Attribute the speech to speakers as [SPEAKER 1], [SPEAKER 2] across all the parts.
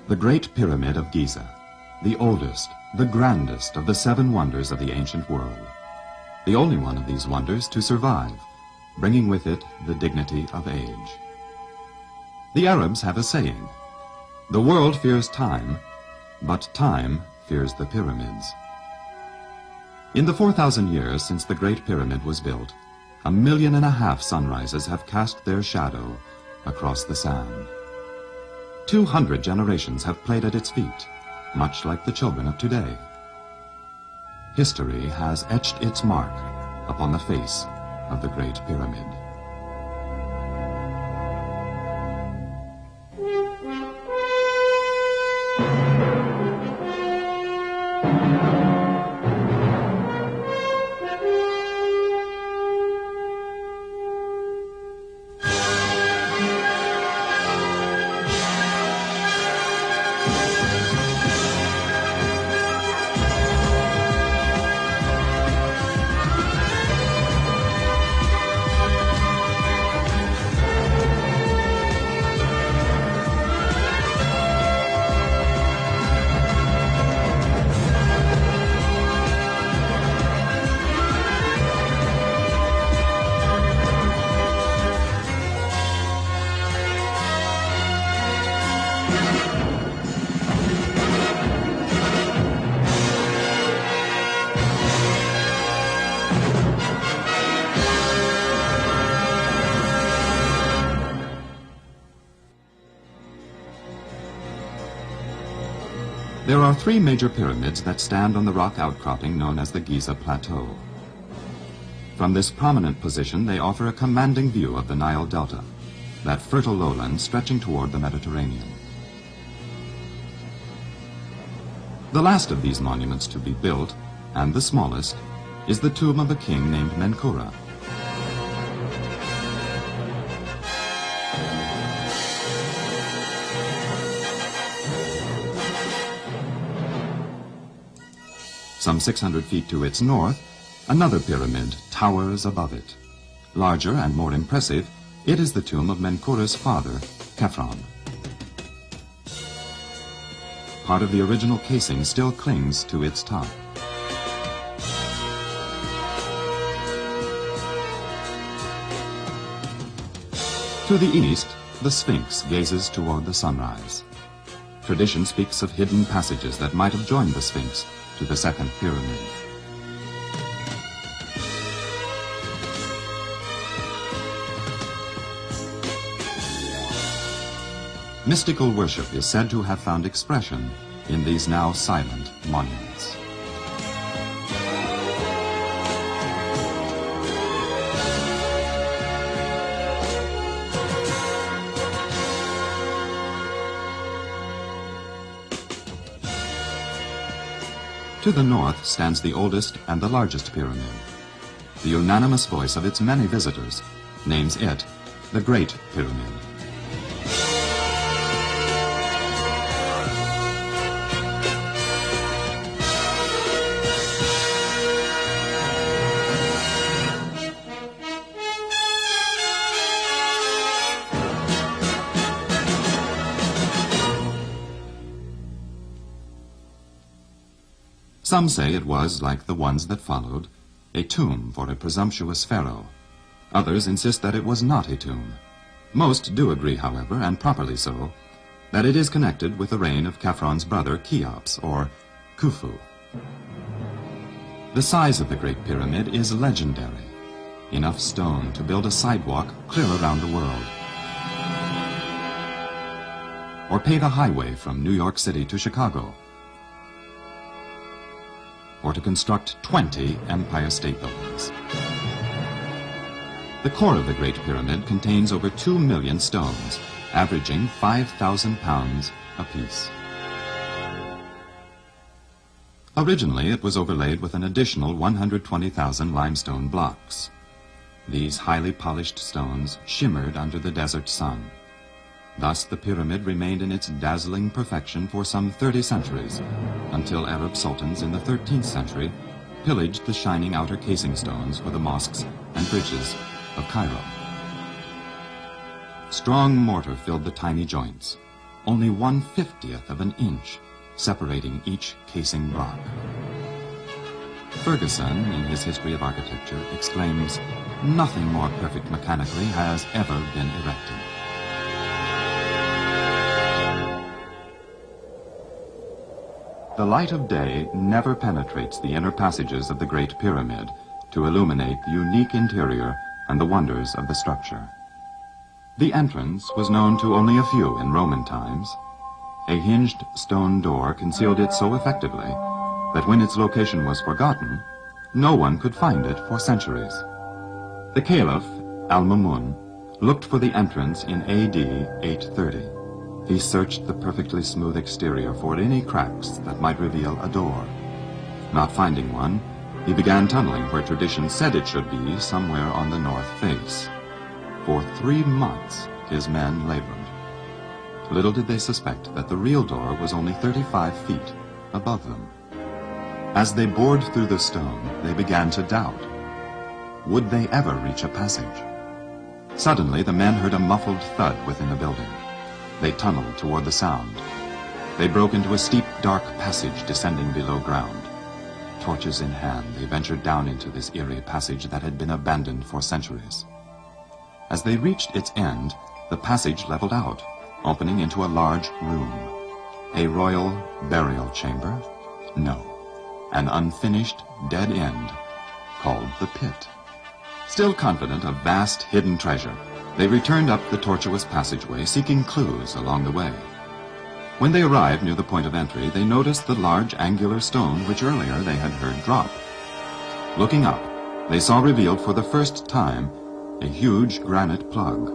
[SPEAKER 1] The Great Pyramid of Giza, the oldest, the grandest of the 7 wonders of the ancient world. The only one of these wonders to survive, bringing with it the dignity of age. The Arabs have a saying, "The world fears time, but time fears the pyramids." In the 4,000 years since the Great Pyramid was built, 1.5 million sunrises have cast their shadow across the sand. 200 generations have played at its feet, much like the children of today. History has etched its mark upon the face of the Great Pyramid. There are 3 major pyramids that stand on the rock outcropping known as the Giza Plateau. From this prominent position, they offer a commanding view of the Nile Delta, that fertile lowland stretching toward the Mediterranean. The last of these monuments to be built, and the smallest, is the tomb of a king named Menkura. Some 600 feet to its north, another pyramid towers above it. Larger and more impressive, it is the tomb of Menkura's father, Khephren. Part of the original casing still clings to its top. To the east, the Sphinx gazes toward the sunrise. Tradition speaks of hidden passages that might have joined the Sphinx to the second pyramid. Mystical worship is said to have found expression in these now silent monuments. To the north stands the oldest and the largest pyramid. The unanimous voice of its many visitors names it the Great Pyramid. Some say it was, like the ones that followed, a tomb for a presumptuous pharaoh. Others insist that it was not a tomb. Most do agree, however, and properly so, that it is connected with the reign of Khepren's brother Cheops, or Khufu. The size of the Great Pyramid is legendary. Enough stone to build a sidewalk clear around the world, or pave a highway from New York City to Chicago, or to construct 20 Empire State Buildings. The core of the Great Pyramid contains over 2 million stones, averaging 5,000 pounds apiece. Originally, it was overlaid with an additional 120,000 limestone blocks. These highly polished stones shimmered under the desert sun. Thus, the pyramid remained in its dazzling perfection for some 30 centuries, until Arab sultans in the 13th century pillaged the shining outer casing stones for the mosques and bridges of Cairo. Strong mortar filled the tiny joints. only 1/50th of an inch separating each casing block. Ferguson, in his History of Architecture, exclaims, "Nothing more perfect mechanically has ever been erected." The light of day never penetrates the inner passages of the Great Pyramid to illuminate the unique interior and the wonders of the structure. The entrance was known to only a few in Roman times. A hinged stone door concealed it so effectively that when its location was forgotten, no one could find it for centuries. The Caliph, Al-Mamun, looked for the entrance in AD 830. He searched the perfectly smooth exterior for any cracks that might reveal a door. Not finding one, he began tunneling where tradition said it should be, somewhere on the north face. For 3 months, his men labored. Little did they suspect that the real door was only 35 feet above them. As they bored through the stone, they began to doubt. Would they ever reach a passage? Suddenly, the men heard a muffled thud within the building. They tunneled toward the sound. They broke into a steep, dark passage descending below ground. Torches in hand, they ventured down into this eerie passage that had been abandoned for centuries. As they reached its end, the passage leveled out, opening into a large room. A royal burial chamber? No. An unfinished, dead end, called the pit. Still confident of vast hidden treasure, they returned up the tortuous passageway, seeking clues along the way. When they arrived near the point of entry, they noticed the large angular stone which earlier they had heard drop. Looking up, they saw revealed for the first time a huge granite plug.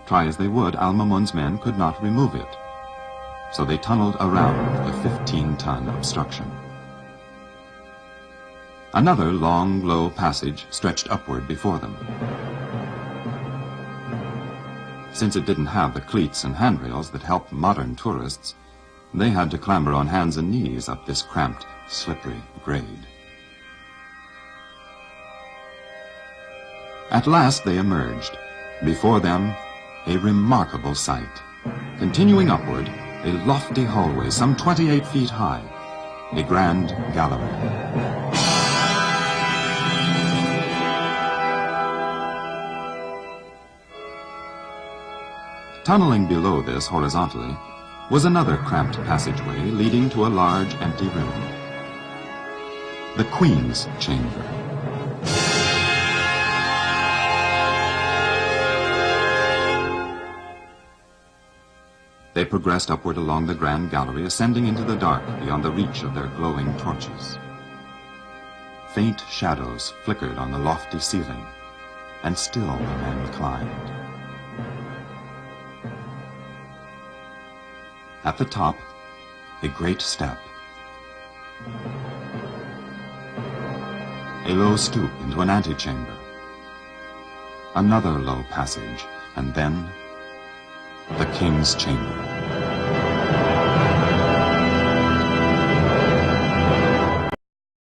[SPEAKER 1] Try as they would, Al-Mamun's men could not remove it, so they tunneled around the 15-ton obstruction. Another long, low passage stretched upward before them. Since it didn't have the cleats and handrails that help modern tourists, they had to clamber on hands and knees up this cramped, slippery grade. At last they emerged. Before them, a remarkable sight. Continuing upward, a lofty hallway some 28 feet high, a grand gallery. Tunneling below this horizontally was another cramped passageway leading to a large empty room. The Queen's Chamber. They progressed upward along the grand gallery, ascending into the dark beyond the reach of their glowing torches. Faint shadows flickered on the lofty ceiling, and still the men climbed. At the top, a great step. A low stoop into an antechamber. Another low passage, and then the King's Chamber.